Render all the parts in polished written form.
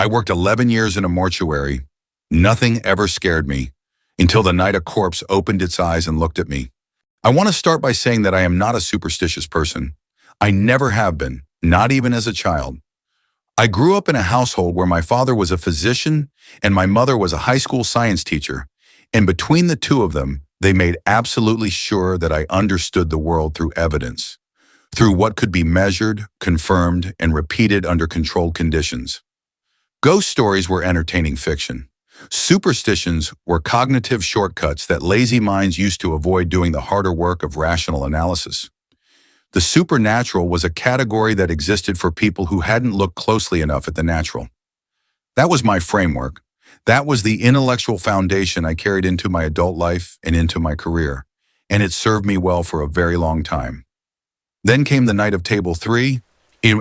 I worked 11 years in a mortuary. Nothing ever scared me until the night a corpse opened its eyes and looked at me. I want to start by saying that I am not a superstitious person. I never have been, not even as a child. I grew up in a household where my father was a physician and my mother was a high school science teacher, and between the two of them, they made absolutely sure that I understood the world through evidence, through what could be measured, confirmed, and repeated under controlled conditions. Ghost stories were entertaining fiction. Superstitions were cognitive shortcuts that lazy minds used to avoid doing the harder work of rational analysis. The supernatural was a category that existed for people who hadn't looked closely enough at the natural. That was my framework. That was the intellectual foundation I carried into my adult life and into my career, and it served me well for a very long time. Then came the night of Table 3,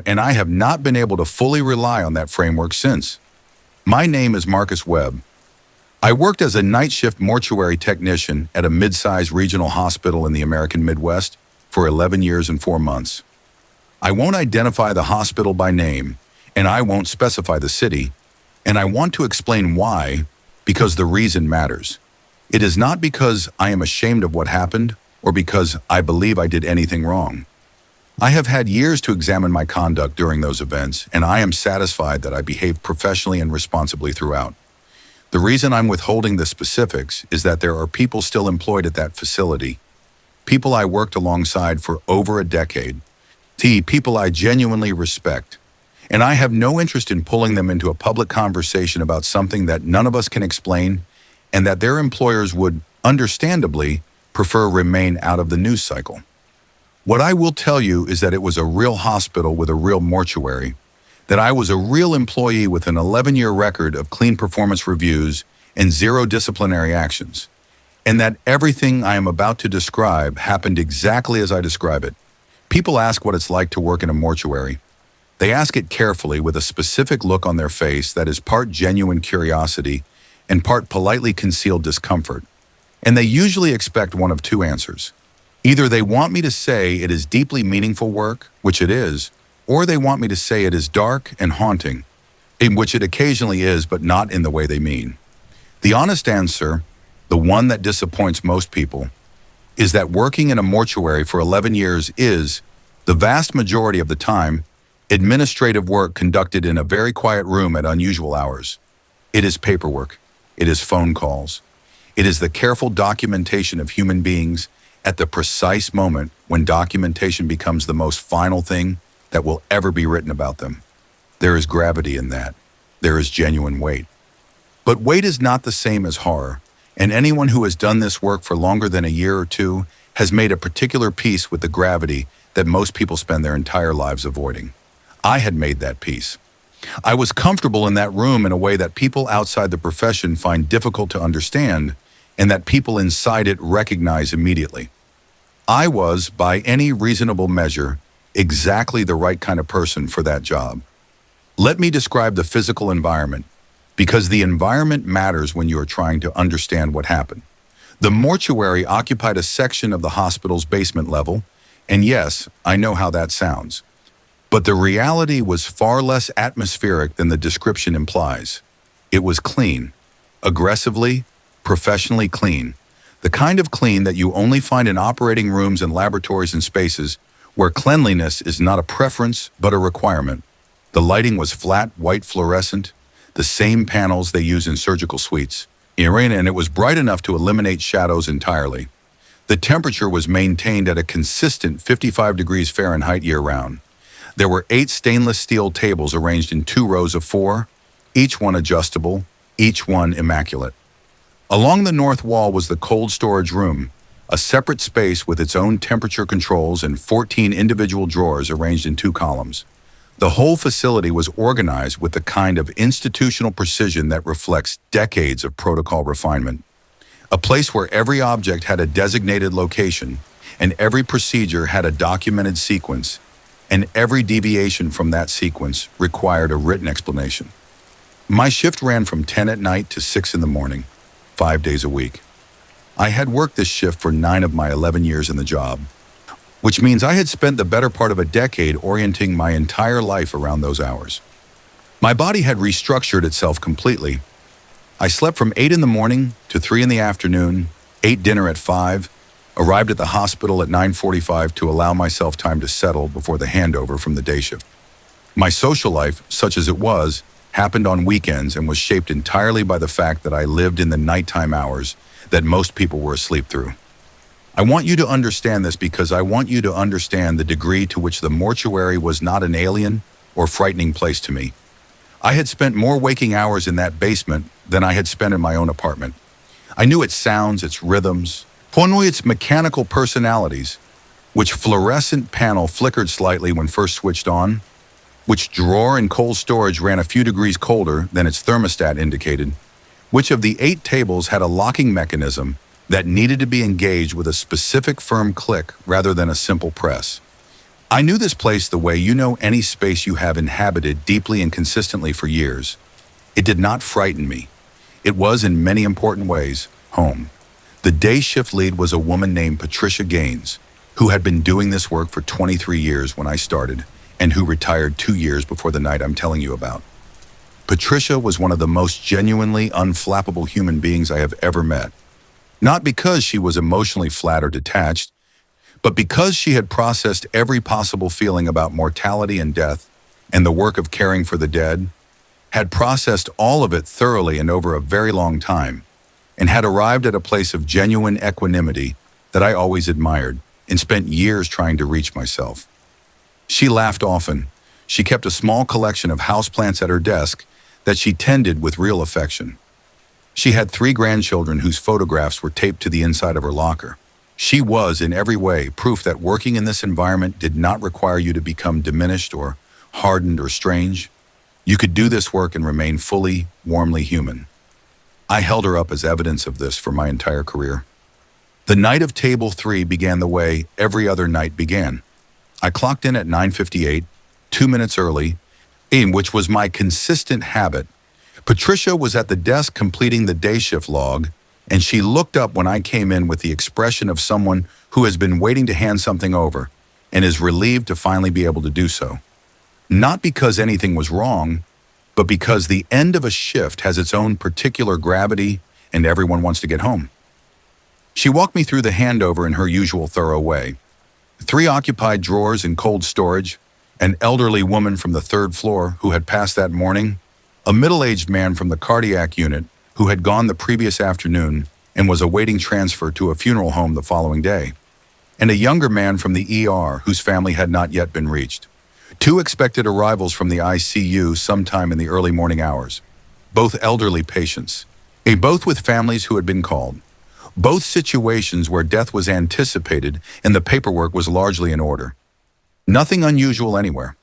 and I have not been able to fully rely on that framework since. My name is Marcus Webb. I worked as a night shift mortuary technician at a mid-sized regional hospital in the American Midwest for 11 years and 4 months. I won't identify the hospital by name, and I won't specify the city, and I want to explain why, because the reason matters. It is not because I am ashamed of what happened or because I believe I did anything wrong. I have had years to examine my conduct during those events, and I am satisfied that I behaved professionally and responsibly throughout. The reason I'm withholding the specifics is that there are people still employed at that facility, people I worked alongside for over a decade, people I genuinely respect, and I have no interest in pulling them into a public conversation about something that none of us can explain and that their employers would, understandably, prefer remain out of the news cycle. What I will tell you is that it was a real hospital with a real mortuary, that I was a real employee with an 11-year record of clean performance reviews and 0 disciplinary actions, and that everything I am about to describe happened exactly as I describe it. People ask what it's like to work in a mortuary. They ask it carefully with a specific look on their face that is part genuine curiosity and part politely concealed discomfort. And they usually expect one of 2 answers. Either they want me to say it is deeply meaningful work, which it is, or they want me to say it is dark and haunting, in which it occasionally is, but not in the way they mean. The honest answer, the one that disappoints most people, is that working in a mortuary for 11 years is, the vast majority of the time, administrative work conducted in a very quiet room at unusual hours. It is paperwork. It is phone calls. It is the careful documentation of human beings at the precise moment when documentation becomes the most final thing that will ever be written about them. There is gravity in that. There is genuine weight. But weight is not the same as horror, and anyone who has done this work for longer than a year or 2 has made a particular peace with the gravity that most people spend their entire lives avoiding. I had made that peace. I was comfortable in that room in a way that people outside the profession find difficult to understand, and that people inside it recognize immediately. I was, by any reasonable measure, exactly the right kind of person for that job. Let me describe the physical environment, because the environment matters when you are trying to understand what happened. The mortuary occupied a section of the hospital's basement level, and yes, I know how that sounds. But the reality was far less atmospheric than the description implies. It was clean, aggressively, professionally clean, the kind of clean that you only find in operating rooms and laboratories and spaces where cleanliness is not a preference but a requirement. The lighting was flat, white fluorescent, the same panels they use in surgical suites, and it was bright enough to eliminate shadows entirely. The temperature was maintained at a consistent 55 degrees Fahrenheit year-round. There were 8 stainless steel tables arranged in 2 rows of 4, each one adjustable, each one immaculate. Along the north wall was the cold storage room, a separate space with its own temperature controls and 14 individual drawers arranged in 2 columns. The whole facility was organized with the kind of institutional precision that reflects decades of protocol refinement. A place where every object had a designated location, and every procedure had a documented sequence, and every deviation from that sequence required a written explanation. My shift ran from 10 at night to 6 in the morning, 5 days a week. I had worked this shift for 9 of my 11 years in the job, which means I had spent the better part of a decade orienting my entire life around those hours. My body had restructured itself completely. I slept from 8 in the morning to 3 in the afternoon, ate dinner at 5, arrived at the hospital at 9:45 to allow myself time to settle before the handover from the day shift. My social life, such as it was, happened on weekends and was shaped entirely by the fact that I lived in the nighttime hours that most people were asleep through. I want you to understand this because I want you to understand the degree to which the mortuary was not an alien or frightening place to me. I had spent more waking hours in that basement than I had spent in my own apartment. I knew its sounds, its rhythms, its mechanical personalities, which fluorescent panel flickered slightly when first switched on, which drawer in cold storage ran a few degrees colder than its thermostat indicated, which of the 8 tables had a locking mechanism that needed to be engaged with a specific firm click rather than a simple press. I knew this place the way you know any space you have inhabited deeply and consistently for years. It did not frighten me. It was, in many important ways, home. The day shift lead was a woman named Patricia Gaines, who had been doing this work for 23 years when I started, and who retired 2 years before the night I'm telling you about. Patricia was one of the most genuinely unflappable human beings I have ever met. Not because she was emotionally flat or detached, but because she had processed every possible feeling about mortality and death and the work of caring for the dead, had processed all of it thoroughly and over a very long time, and had arrived at a place of genuine equanimity that I always admired and spent years trying to reach myself. She laughed often. She kept a small collection of houseplants at her desk that she tended with real affection. She had 3 grandchildren whose photographs were taped to the inside of her locker. She was, in every way, proof that working in this environment did not require you to become diminished or hardened or strange. You could do this work and remain fully, warmly human. I held her up as evidence of this for my entire career. The night of Table 3 began the way every other night began. I clocked in at 9:58, 2 minutes early, which was my consistent habit. Patricia was at the desk completing the day shift log, and she looked up when I came in with the expression of someone who has been waiting to hand something over and is relieved to finally be able to do so. Not because anything was wrong, but because the end of a shift has its own particular gravity and everyone wants to get home. She walked me through the handover in her usual thorough way. 3 occupied drawers in cold storage, an elderly woman from the 3rd floor who had passed that morning, a middle-aged man from the cardiac unit who had gone the previous afternoon and was awaiting transfer to a funeral home the following day, and a younger man from the ER whose family had not yet been reached. 2 expected arrivals from the ICU sometime in the early morning hours, both elderly patients, both with families who had been called, both situations where death was anticipated and the paperwork was largely in order. Nothing unusual anywhere.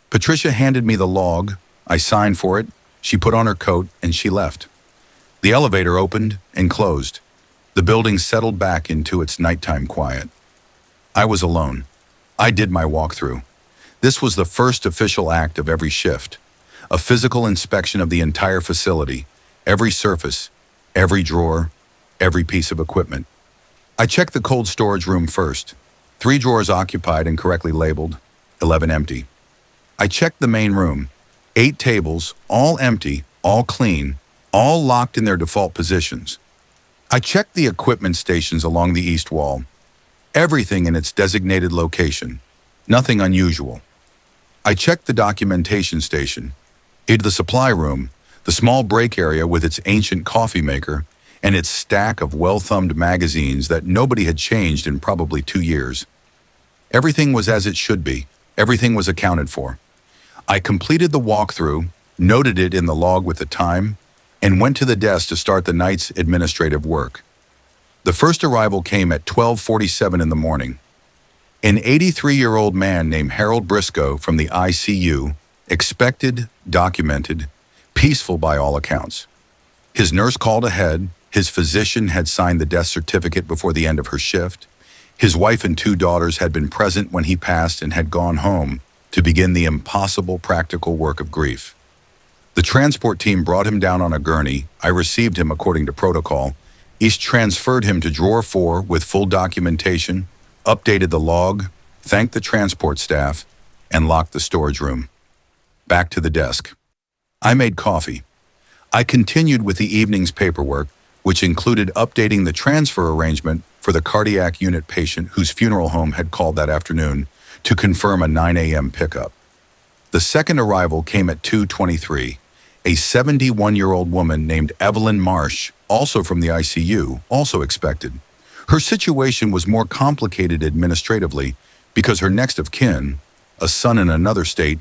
Patricia handed me the log, I signed for it, she put on her coat, and she left. The elevator opened and closed. The building settled back into its nighttime quiet. I was alone. I did my walkthrough. This was the first official act of every shift, a physical inspection of the entire facility, every surface, every drawer, every piece of equipment. I checked the cold storage room first. 3 drawers occupied and correctly labeled, 11 empty. I checked the main room. 8 tables, all empty, all clean, all locked in their default positions. I checked the equipment stations along the east wall. Everything in its designated location. Nothing unusual. I checked the documentation station, the supply room, the small break area with its ancient coffee maker, and its stack of well-thumbed magazines that nobody had changed in probably 2 years. Everything was as it should be. Everything was accounted for. I completed the walkthrough, noted it in the log with the time, and went to the desk to start the night's administrative work. The first arrival came at 12:47 in the morning. An 83-year-old man named Harold Briscoe from the ICU, expected, documented, peaceful by all accounts. His nurse called ahead, his physician had signed the death certificate before the end of her shift, his wife and 2 daughters had been present when he passed and had gone home to begin the impossible practical work of grief. The transport team brought him down on a gurney. I received him according to protocol. East transferred him to drawer 4 with full documentation, updated the log, thanked the transport staff, and locked the storage room. Back to the desk. I made coffee. I continued with the evening's paperwork, which included updating the transfer arrangement for the cardiac unit patient whose funeral home had called that afternoon to confirm a 9 a.m. pickup. The second arrival came at 2:23. A 71-year-old woman named Evelyn Marsh, also from the ICU, also expected. Her situation was more complicated administratively because her next of kin, a son in another state,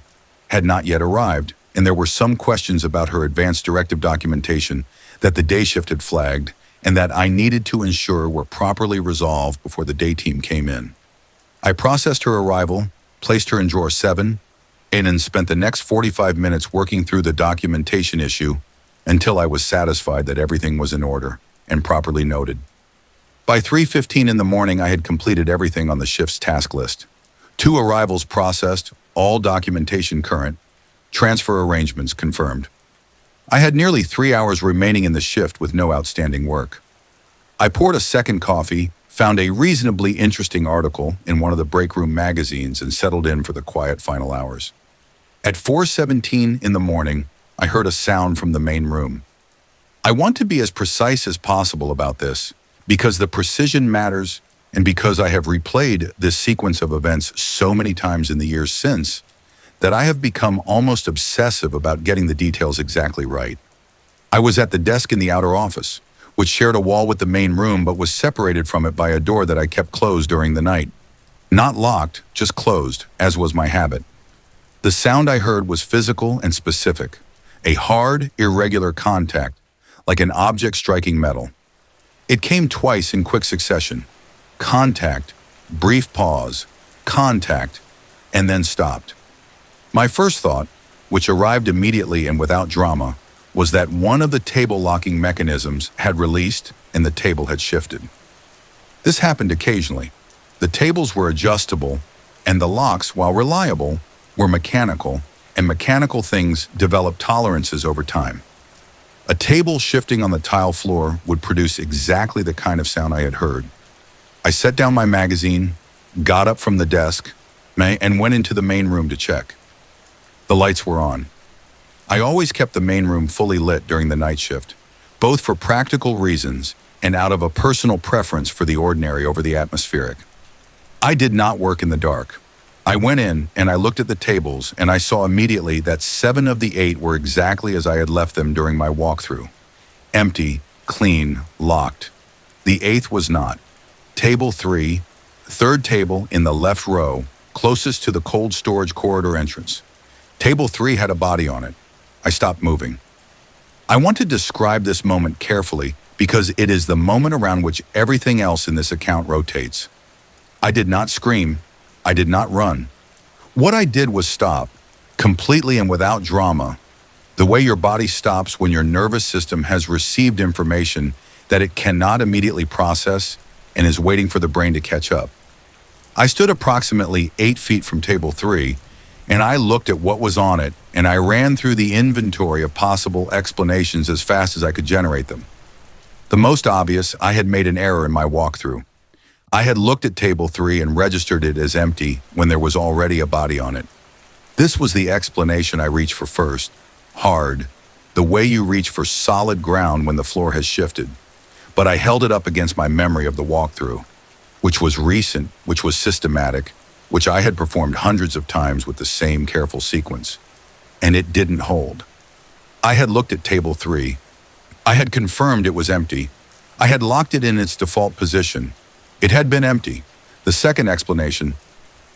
had not yet arrived, and there were some questions about her advanced directive documentation that the day shift had flagged and that I needed to ensure were properly resolved before the day team came in. I processed her arrival, placed her in drawer 7, and then spent the next 45 minutes working through the documentation issue until I was satisfied that everything was in order and properly noted. By 3:15 in the morning, I had completed everything on the shift's task list. 2 arrivals processed, all documentation current, transfer arrangements confirmed. I had nearly 3 hours remaining in the shift with no outstanding work. I poured a second coffee, found a reasonably interesting article in one of the break room magazines, and settled in for the quiet final hours. At 4:17 in the morning, I heard a sound from the main room. I want to be as precise as possible about this because the precision matters and because I have replayed this sequence of events so many times in the years since that I have become almost obsessive about getting the details exactly right. I was at the desk in the outer office, which shared a wall with the main room but was separated from it by a door that I kept closed during the night. Not locked, just closed, as was my habit. The sound I heard was physical and specific, a hard, irregular contact, like an object striking metal. It came twice in quick succession. Contact, brief pause, contact, and then stopped. My first thought, which arrived immediately and without drama, was that one of the table locking mechanisms had released and the table had shifted. This happened occasionally. The tables were adjustable, and the locks, while reliable, were mechanical, and mechanical things develop tolerances over time. A table shifting on the tile floor would produce exactly the kind of sound I had heard. I set down my magazine, got up from the desk, and went into the main room to check. The lights were on. I always kept the main room fully lit during the night shift, both for practical reasons and out of a personal preference for the ordinary over the atmospheric. I did not work in the dark. I went in and I looked at the tables and I saw immediately that 7 of the 8 were exactly as I had left them during my walkthrough. Empty, clean, locked. The 8th was not. Table 3, third table in the left row, closest to the cold storage corridor entrance. Table 3 had a body on it. I stopped moving. I want to describe this moment carefully because it is the moment around which everything else in this account rotates. I did not scream. I did not run. What I did was stop, completely and without drama, the way your body stops when your nervous system has received information that it cannot immediately process and is waiting for the brain to catch up. I stood approximately 8 feet from table 3, and I looked at what was on it, and I ran through the inventory of possible explanations as fast as I could generate them. The most obvious, I had made an error in my walkthrough. I had looked at table 3 and registered it as empty when there was already a body on it. This was the explanation I reached for first. Hard, the way you reach for solid ground when the floor has shifted. But I held it up against my memory of the walkthrough, which was recent, which was systematic, which I had performed hundreds of times with the same careful sequence. And it didn't hold. I had looked at table 3. I had confirmed it was empty. I had locked it in its default position. It had been empty. The second explanation,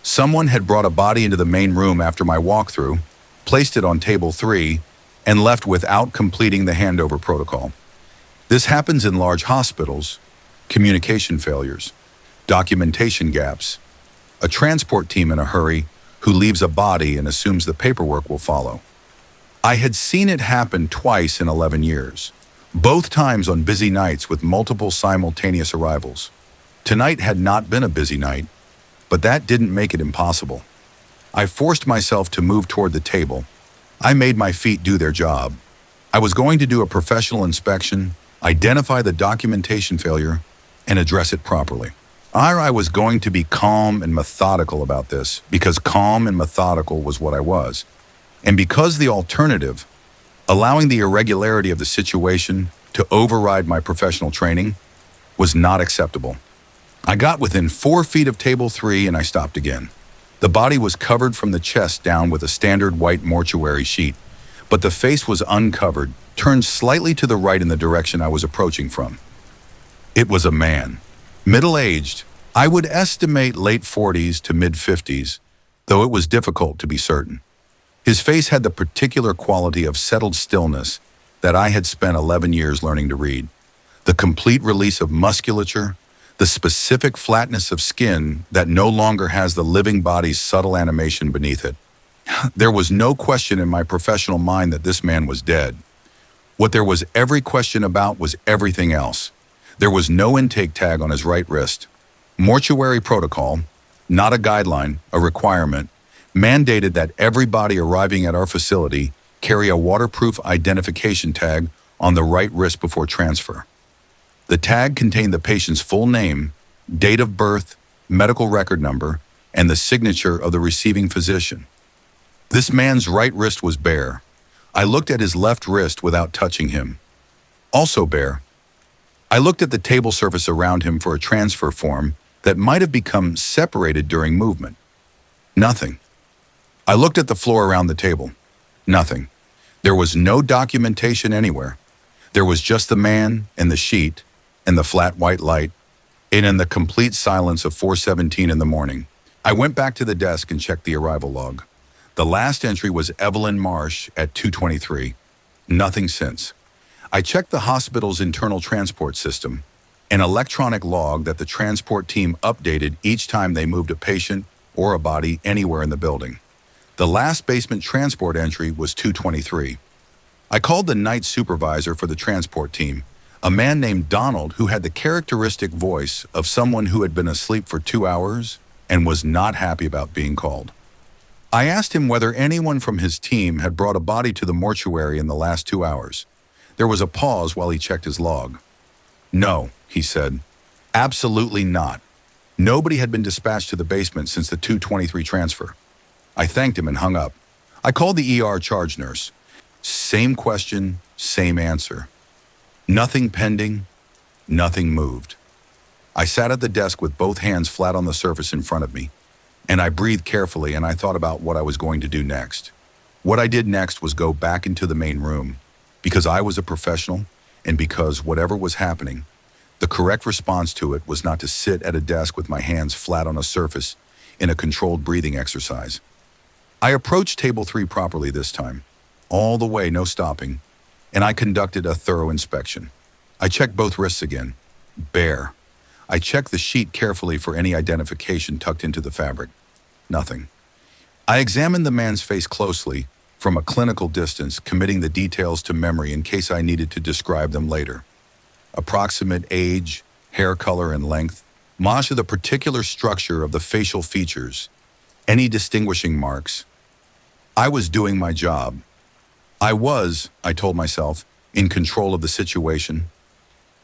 someone had brought a body into the main room after my walkthrough, placed it on table 3, and left without completing the handover protocol. This happens in large hospitals, communication failures, documentation gaps, a transport team in a hurry who leaves a body and assumes the paperwork will follow. I had seen it happen twice in 11 years, both times on busy nights with multiple simultaneous arrivals. Tonight had not been a busy night, but that didn't make it impossible. I forced myself to move toward the table. I made my feet do their job. I was going to do a professional inspection, identify the documentation failure, and address it properly. I was going to be calm and methodical about this because calm and methodical was what I was. And because the alternative, Allowing the irregularity of the situation to override my professional training was not acceptable. I got within 4 feet of table 3 and I stopped again. The body was covered from the chest down with a standard white mortuary sheet, but the face was uncovered, turned slightly to the right in the direction I was approaching from. It was a man, middle-aged, I would estimate late 40s to mid-50s, though it was difficult to be certain. His face had the particular quality of settled stillness that I had spent 11 years learning to read. The complete release of musculature, the specific flatness of skin that no longer has the living body's subtle animation beneath it. There was no question in my professional mind that this man was dead. What there was every question about was everything else. There was no intake tag on his right wrist. Mortuary protocol, not a guideline, a requirement, mandated that everybody arriving at our facility carry a waterproof identification tag on the right wrist before transfer. The tag contained the patient's full name, date of birth, medical record number, and the signature of the receiving physician. This man's right wrist was bare. I looked at his left wrist without touching him. Also bare. I looked at the table surface around him for a transfer form that might have become separated during movement. Nothing. I looked at the floor around the table. Nothing. There was no documentation anywhere. There was just the man and the sheet and the flat white light, and in the complete silence of 4:17 in the morning. I went back to the desk and checked the arrival log. The last entry was Evelyn Marsh at 2:23. Nothing since. I checked the hospital's internal transport system, an electronic log that the transport team updated each time they moved a patient or a body anywhere in the building. The last basement transport entry was 2:23. I called the night supervisor for the transport team, a man named Donald who had the characteristic voice of someone who had been asleep for 2 hours and was not happy about being called. I asked him whether anyone from his team had brought a body to the mortuary in the last 2 hours. There was a pause while he checked his log. No, he said. Absolutely not. Nobody had been dispatched to the basement since the 2:23 transfer. I thanked him and hung up. I called the ER charge nurse. Same question, same answer. Nothing pending, nothing moved. I sat at the desk with both hands flat on the surface in front of me, and I breathed carefully and I thought about what I was going to do next. What I did next was go back into the main room, because I was a professional and because whatever was happening, the correct response to it was not to sit at a desk with my hands flat on a surface in a controlled breathing exercise. I approached table 3 properly this time, all the way, no stopping, and I conducted a thorough inspection. I checked both wrists again. Bare. I checked the sheet carefully for any identification tucked into the fabric. Nothing. I examined the man's face closely from a clinical distance, committing the details to memory in case I needed to describe them later. Approximate age, hair color and length, much of the particular structure of the facial features, any distinguishing marks. I was doing my job. I told myself, in control of the situation.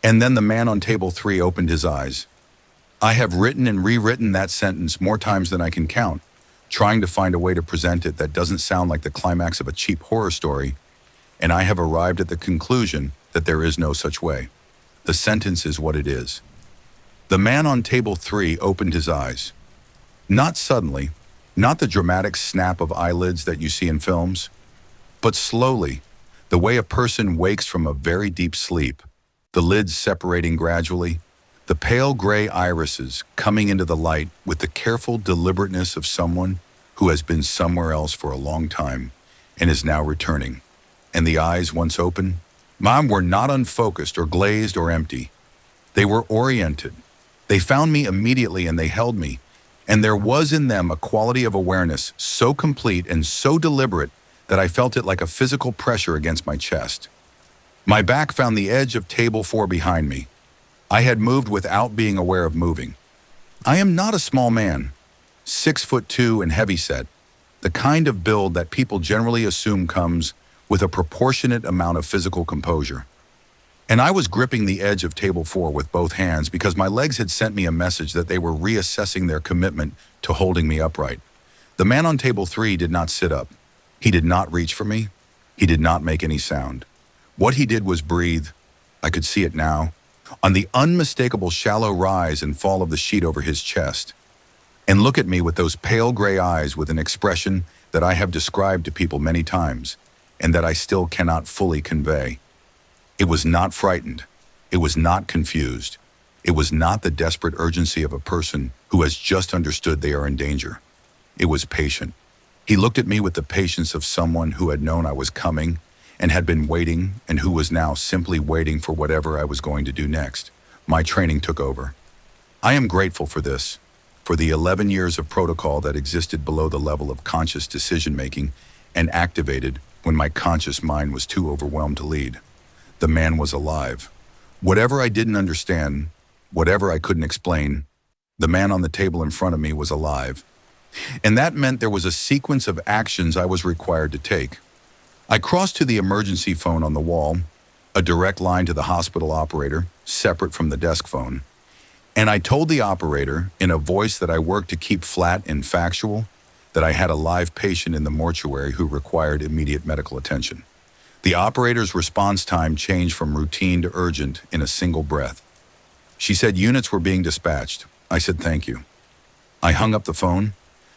And then the man on table 3 opened his eyes. I have written and rewritten that sentence more times than I can count, trying to find a way to present it that doesn't sound like the climax of a cheap horror story, and I have arrived at the conclusion that there is no such way. The sentence is what it is. The man on table 3 opened his eyes. Not suddenly, not the dramatic snap of eyelids that you see in films, but slowly, the way a person wakes from a very deep sleep, the lids separating gradually, the pale gray irises coming into the light with the careful deliberateness of someone who has been somewhere else for a long time and is now returning. And the eyes, once open, mine were not unfocused or glazed or empty. They were oriented. They found me immediately and they held me, and there was in them a quality of awareness so complete and so deliberate that I felt it like a physical pressure against my chest. My back found the edge of table 4 behind me. I had moved without being aware of moving. I am not a small man, 6'2" and heavyset, the kind of build that people generally assume comes with a proportionate amount of physical composure. And I was gripping the edge of table 4 with both hands because my legs had sent me a message that they were reassessing their commitment to holding me upright. The man on table 3 did not sit up. He did not reach for me. He did not make any sound. What he did was breathe. I could see it now, on the unmistakable shallow rise and fall of the sheet over his chest, and look at me with those pale gray eyes with an expression that I have described to people many times and that I still cannot fully convey. It was not frightened. It was not confused. It was not the desperate urgency of a person who has just understood they are in danger. It was patient. He looked at me with the patience of someone who had known I was coming and had been waiting and who was now simply waiting for whatever I was going to do next. My training took over. I am grateful for this, for the 11 years of protocol that existed below the level of conscious decision-making and activated when my conscious mind was too overwhelmed to lead. The man was alive. Whatever I didn't understand, whatever I couldn't explain, the man on the table in front of me was alive. And that meant there was a sequence of actions I was required to take. I crossed to the emergency phone on the wall, a direct line to the hospital operator, separate from the desk phone. And I told the operator, in a voice that I worked to keep flat and factual, that I had a live patient in the mortuary who required immediate medical attention. The operator's response time changed from routine to urgent in a single breath. She said units were being dispatched. I said thank you. I hung up the phone.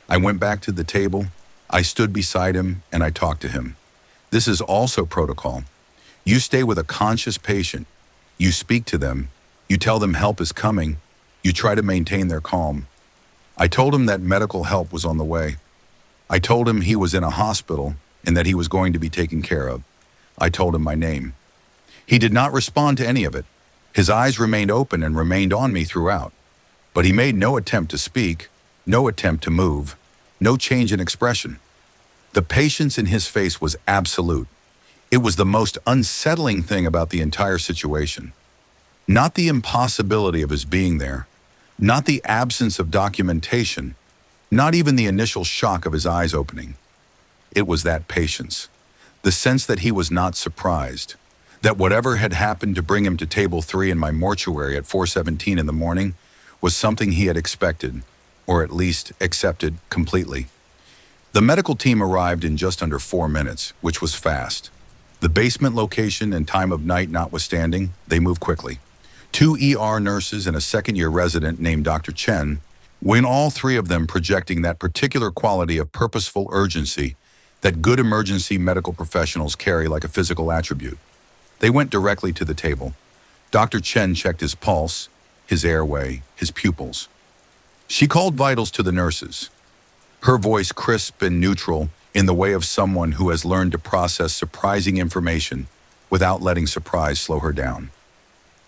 I went back to the table. I stood beside him and I talked to him. This is also protocol. You stay with a conscious patient. You speak to them. You tell them help is coming. You try to maintain their calm. I told him that medical help was on the way. I told him he was in a hospital and that he was going to be taken care of. I told him my name. He did not respond to any of it. His eyes remained open and remained on me throughout. But he made no attempt to speak, no attempt to move, no change in expression. The patience in his face was absolute. It was the most unsettling thing about the entire situation. Not the impossibility of his being there, not the absence of documentation, not even the initial shock of his eyes opening. It was that patience, the sense that he was not surprised, that whatever had happened to bring him to table 3 in my mortuary at 4:17 in the morning was something he had expected, or at least accepted completely. The medical team arrived in just under 4 minutes, which was fast. The basement location and time of night notwithstanding, they moved quickly. 2 ER nurses and a second-year resident named Dr. Chen, when all 3 of them projecting that particular quality of purposeful urgency that good emergency medical professionals carry like a physical attribute. They went directly to the table. Dr. Chen checked his pulse, his airway, his pupils. She called vitals to the nurses, her voice crisp and neutral in the way of someone who has learned to process surprising information without letting surprise slow her down.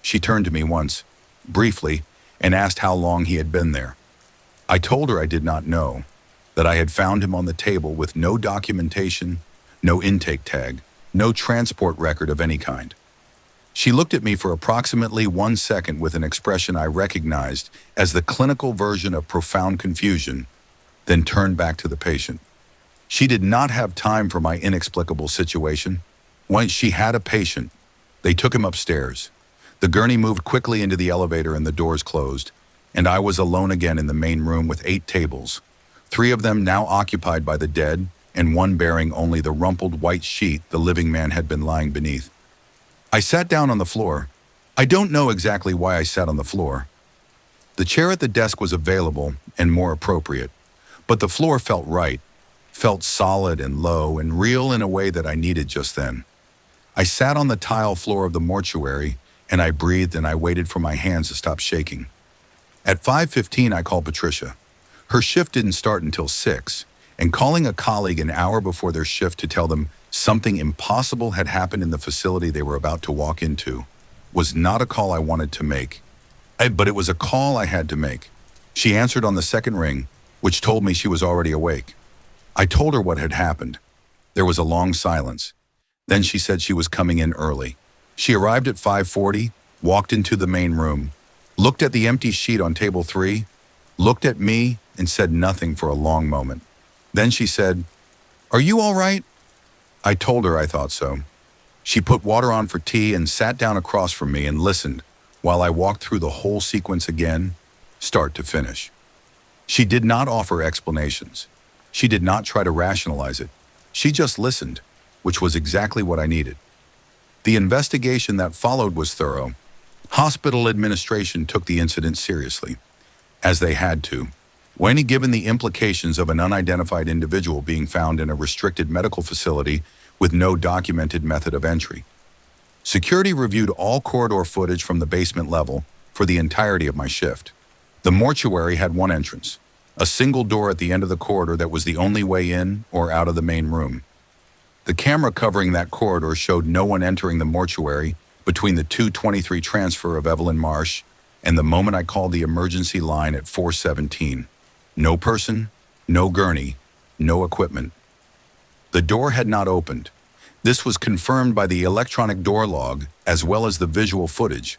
She turned to me once, briefly, and asked how long he had been there. I told her I did not know, that I had found him on the table with no documentation, no intake tag, no transport record of any kind. She looked at me for approximately 1 second with an expression I recognized as the clinical version of profound confusion, then turned back to the patient. She did not have time for my inexplicable situation. Once she had a patient, they took him upstairs. The gurney moved quickly into the elevator and the doors closed, and I was alone again in the main room with 8 tables, 3 of them now occupied by the dead, and 1 bearing only the rumpled white sheet the living man had been lying beneath. I sat down on the floor. I don't know exactly why I sat on the floor. The chair at the desk was available and more appropriate, but the floor felt right, felt solid and low and real in a way that I needed just then. I sat on the tile floor of the mortuary, and I breathed and I waited for my hands to stop shaking. At 5:15, I called Patricia. Her shift didn't start until 6, and calling a colleague an hour before their shift to tell them something impossible had happened in the facility they were about to walk into was not a call I wanted to make, but it was a call I had to make. She answered on the second ring, which told me she was already awake. I told her what had happened. There was a long silence. Then she said she was coming in early. She arrived at 5:40, walked into the main room, looked at the empty sheet on table 3, looked at me, and said nothing for a long moment. Then she said, "Are you all right?" I told her I thought so. She put water on for tea and sat down across from me and listened while I walked through the whole sequence again, start to finish. She did not offer explanations. She did not try to rationalize it. She just listened. which was exactly what I needed. The investigation that followed was thorough. Hospital administration took the incident seriously, as they had to. When given the implications of an unidentified individual being found in a restricted medical facility with no documented method of entry. Security reviewed all corridor footage from the basement level for the entirety of my shift. The mortuary had one entrance, a single door at the end of the corridor that was the only way in or out of the main room. The camera covering that corridor showed no one entering the mortuary between the 2:23 transfer of Evelyn Marsh and the moment I called the emergency line at 4:17. No person, no gurney, no equipment. The door had not opened. This was confirmed by the electronic door log as well as the visual footage.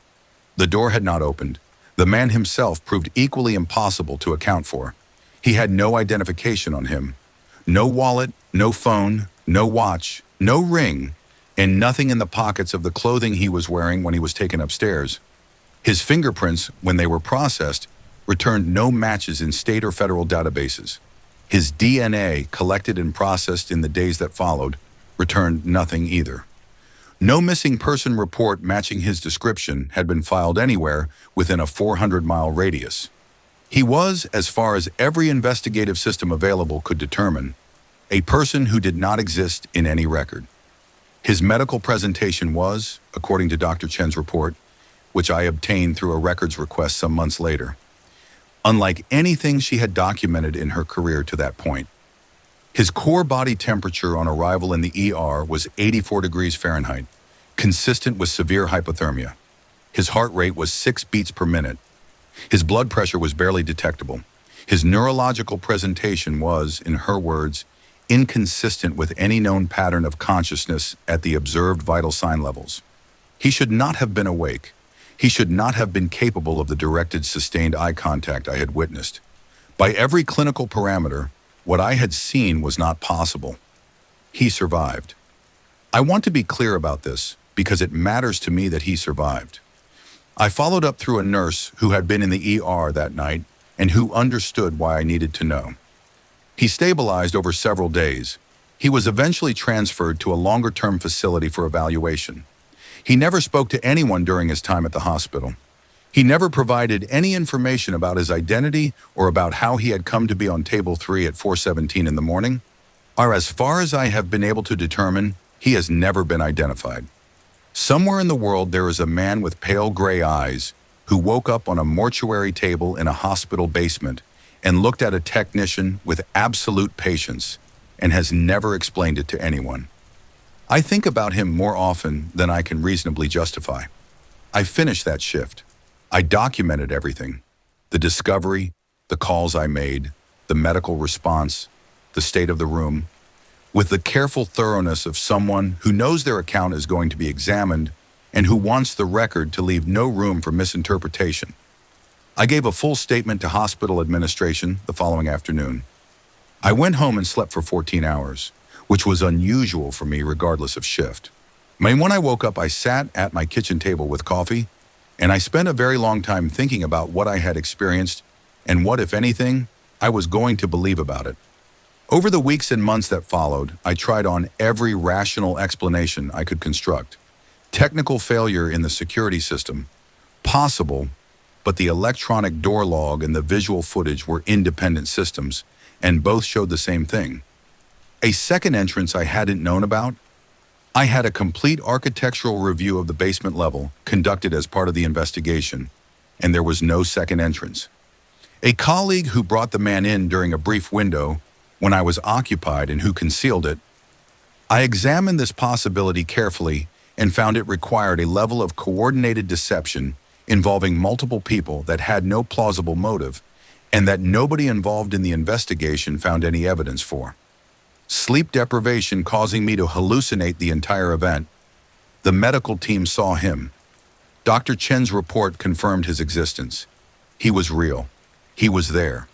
The door had not opened. The man himself proved equally impossible to account for. He had no identification on him. No wallet, no phone, no watch, no ring, and nothing in the pockets of the clothing he was wearing when he was taken upstairs. His fingerprints, when they were processed, returned no matches in state or federal databases. His DNA, collected and processed in the days that followed, returned nothing either. No missing person report matching his description had been filed anywhere within a 400-mile radius. He was, as far as every investigative system available could determine, a person who did not exist in any record. His medical presentation was, according to Dr. Chen's report, which I obtained through a records request some months later, unlike anything she had documented in her career to that point. His core body temperature on arrival in the ER was 84 degrees Fahrenheit, consistent with severe hypothermia. His heart rate was 6 beats per minute. His blood pressure was barely detectable. His neurological presentation was, in her words, inconsistent with any known pattern of consciousness at the observed vital sign levels. He should not have been awake. He should not have been capable of the directed, sustained eye contact I had witnessed. By every clinical parameter, what I had seen was not possible. He survived. I want to be clear about this because it matters to me that he survived. I followed up through a nurse who had been in the ER that night and who understood why I needed to know. He stabilized over several days. He was eventually transferred to a longer-term facility for evaluation. He never spoke to anyone during his time at the hospital. He never provided any information about his identity or about how he had come to be on table 3 at 4:17 in the morning. Or as far as I have been able to determine, he has never been identified. Somewhere in the world there is a man with pale gray eyes who woke up on a mortuary table in a hospital basement and looked at a technician with absolute patience and has never explained it to anyone. I think about him more often than I can reasonably justify. I finished that shift. I documented everything. The discovery, the calls I made, the medical response, the state of the room, with the careful thoroughness of someone who knows their account is going to be examined and who wants the record to leave no room for misinterpretation. I gave a full statement to hospital administration the following afternoon. I went home and slept for 14 hours, which was unusual for me regardless of shift. When I woke up, I sat at my kitchen table with coffee, and I spent a very long time thinking about what I had experienced and what, if anything, I was going to believe about it. Over the weeks and months that followed, I tried on every rational explanation I could construct. Technical failure in the security system, possible, but the electronic door log and the visual footage were independent systems, and both showed the same thing. A second entrance I hadn't known about. I had a complete architectural review of the basement level conducted as part of the investigation, and there was no second entrance. A colleague who brought the man in during a brief window when I was occupied and who concealed it. I examined this possibility carefully and found it required a level of coordinated deception involving multiple people that had no plausible motive and that nobody involved in the investigation found any evidence for. Sleep deprivation causing me to hallucinate the entire event. The medical team saw him. Dr. Chen's report confirmed his existence. He was real. He was there.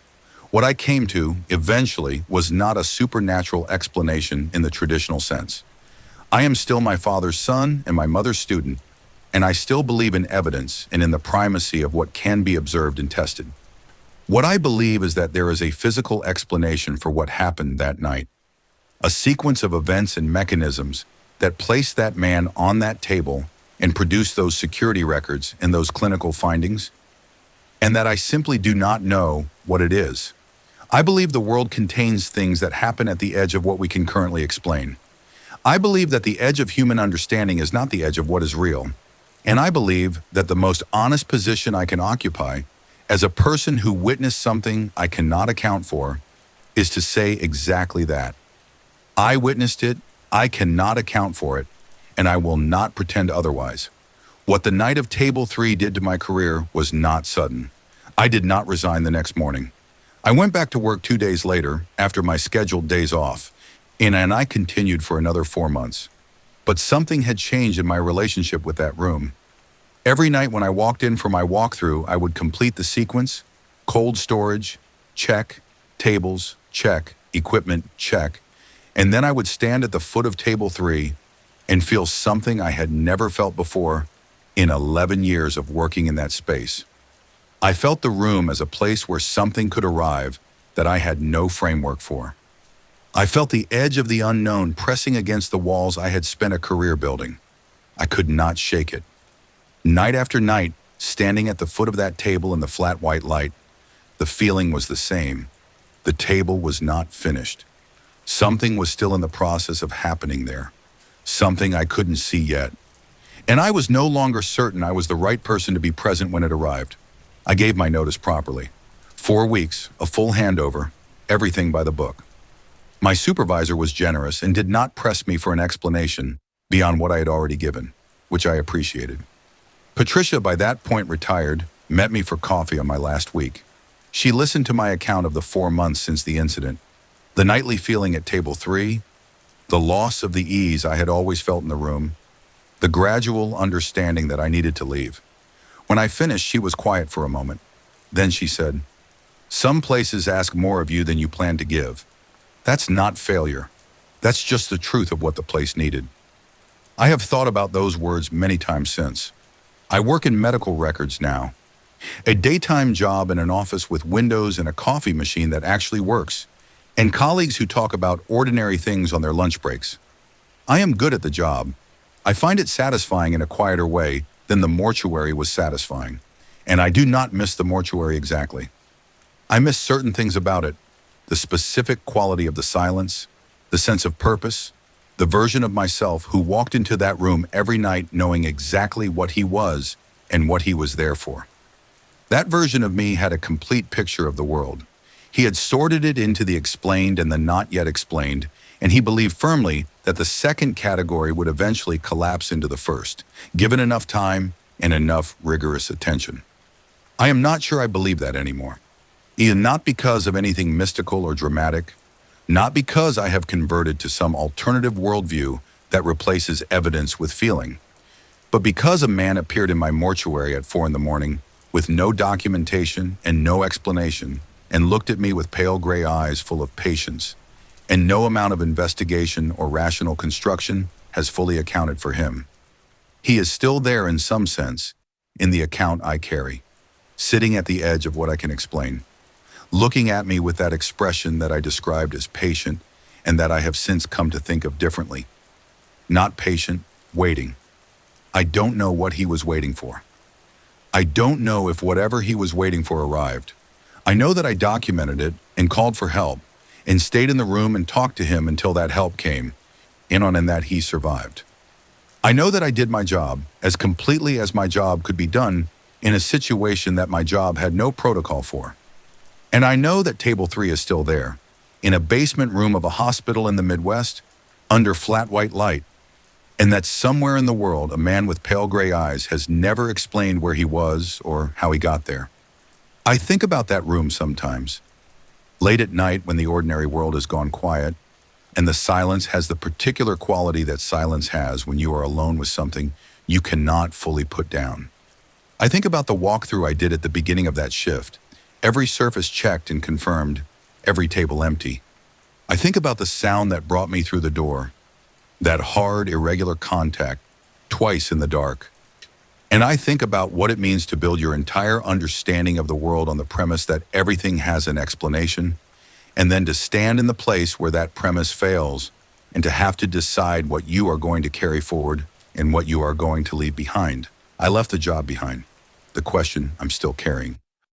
What I came to, eventually, was not a supernatural explanation in the traditional sense. I am still my father's son and my mother's student, and I still believe in evidence and in the primacy of what can be observed and tested. What I believe is that there is a physical explanation for what happened that night. a sequence of events and mechanisms that placed that man on that table and produced those security records and those clinical findings, and that I simply do not know what it is. I believe the world contains things that happen at the edge of what we can currently explain. I believe that the edge of human understanding is not the edge of what is real. And I believe that the most honest position I can occupy as a person who witnessed something I cannot account for is to say exactly that. I witnessed it, I cannot account for it, and I will not pretend otherwise. What the night of Table 3 did to my career was not sudden. I did not resign the next morning. I went back to work 2 days later after my scheduled days off, and I continued for another 4 months. But something had changed in my relationship with that room. Every night when I walked in for my walkthrough, I would complete the sequence: cold storage, check; tables, check; equipment, check. And then I would stand at the foot of Table 3 and feel something I had never felt before in 11 years of working in that space. I felt the room as a place where something could arrive that I had no framework for. I felt the edge of the unknown pressing against the walls I had spent a career building. I could not shake it. Night after night, standing at the foot of that table in the flat white light, the feeling was the same. The table was not finished. Something was still in the process of happening there. Something I couldn't see yet. And I was no longer certain I was the right person to be present when it arrived. I gave my notice properly. 4 weeks, a full handover, everything by the book. My supervisor was generous and did not press me for an explanation beyond what I had already given, which I appreciated. Patricia, by that point retired, met me for coffee on my last week. She listened to my account of the 4 months since the incident, the nightly feeling at Table 3, the loss of the ease I had always felt in the room, the gradual understanding that I needed to leave. When I finished, she was quiet for a moment. Then she said, "Some places ask more of you than you plan to give. That's not failure. That's just the truth of what the place needed." I have thought about those words many times since. I work in medical records now, a daytime job in an office with windows and a coffee machine that actually works, and colleagues who talk about ordinary things on their lunch breaks. I am good at the job. I find it satisfying in a quieter way than the mortuary was satisfying, and I do not miss the mortuary exactly. I miss certain things about it: the specific quality of the silence, the sense of purpose, the version of myself who walked into that room every night knowing exactly what he was and what he was there for. That version of me had a complete picture of the world. He had sorted it into the explained and the not yet explained, and he believed firmly that the second category would eventually collapse into the first, given enough time and enough rigorous attention. I am not sure I believe that anymore. Either not because of anything mystical or dramatic, not because I have converted to some alternative worldview that replaces evidence with feeling, but because a man appeared in my mortuary at 4 a.m. with no documentation and no explanation, and looked at me with pale gray eyes full of patience, and no amount of investigation or rational construction has fully accounted for him. He is still there in some sense, in the account I carry, sitting at the edge of what I can explain, looking at me with that expression that I described as patient and that I have since come to think of differently. Not patient, waiting. I don't know what he was waiting for. I don't know if whatever he was waiting for arrived. I know that I documented it and called for help and stayed in the room and talked to him until that help came, and that he survived. I know that I did my job as completely as my job could be done in a situation that my job had no protocol for. And I know that Table 3 is still there, in a basement room of a hospital in the Midwest, under flat white light, and that somewhere in the world a man with pale gray eyes has never explained where he was or how he got there. I think about that room sometimes, late at night when the ordinary world has gone quiet, and the silence has the particular quality that silence has when you are alone with something you cannot fully put down. I think about the walkthrough I did at the beginning of that shift, every surface checked and confirmed, every table empty. I think about the sound that brought me through the door, that hard, irregular contact, twice in the dark. And I think about what it means to build your entire understanding of the world on the premise that everything has an explanation, And then to stand in the place where that premise fails and to have to decide what you are going to carry forward and what you are going to leave behind. I left the job behind. The question I'm still carrying.